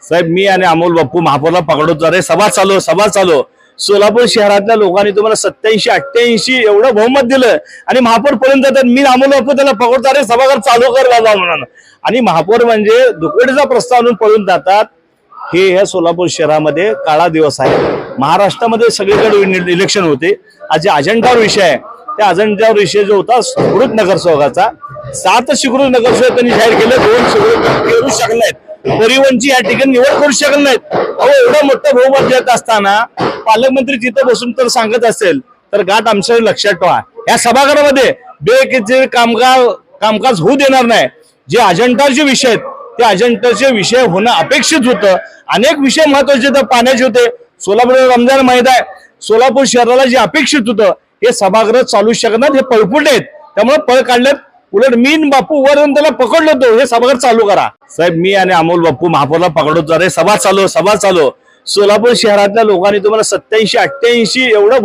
साहेब, मी आणि अमोल बाप्पू महापौरला पकडतो. अरे सभा चालू. सोलापूर शहरातल्या लोकांनी तुम्हाला 87-88 एवढं बहुमत दिलं आणि महापौर पळून जातात. मी अमोल बाप्पू त्याला पकडतो, अरे सभागृह चालू कर बाबा म्हणून. आणि महापौर म्हणजे दुकोडीचा प्रस्ताव आणून पळून जातात. हे ह्या सोलापूर शहरामध्ये काळा दिवस आहे. महाराष्ट्रामध्ये सगळीकडे इलेक्शन होते. आज जे अजेंडावर विषय आहे त्या अजेंडावर विषय जो होता सुकृत नगरसेवकाचा, 7 सुकृत नगरसेवक त्यांनी जाहीर केले. 2 सुकृत करू शकले नाहीत. परिवहनची या ठिकाणी निवड करू शकत नाहीत. अहो, एवढं मोठं बहुमत देत असताना पालकमंत्री तिथं बसून तर सांगत असेल तर गाठ आमच्या लक्षात ठेवा. या सभागृहामध्ये बेकिचे कामकाज होऊ देणार नाही. जे अजेंडाचे विषय आहेत त्या अजेंडाचे विषय होणं अपेक्षित होतं. अनेक विषय महत्वाचे तर पाण्याचे होते. सोलापूर रमजान महिना आहे. सोलापूर शहराला जे अपेक्षित होतं हे सभागृह चालू शकणार, हे पळपुटे आहेत. त्यामुळे पळ काढल्यात. उलट मी बापू वरून त्याला पकडलो होतो, हे सभागृह चालू करा. साहेब, मी आणि अमोल बाप्पू महापौरला पकडतो. अरे सभा चालू. सोलापूर शहरातल्या लोकांनी तुम्हाला 87-88 एवढं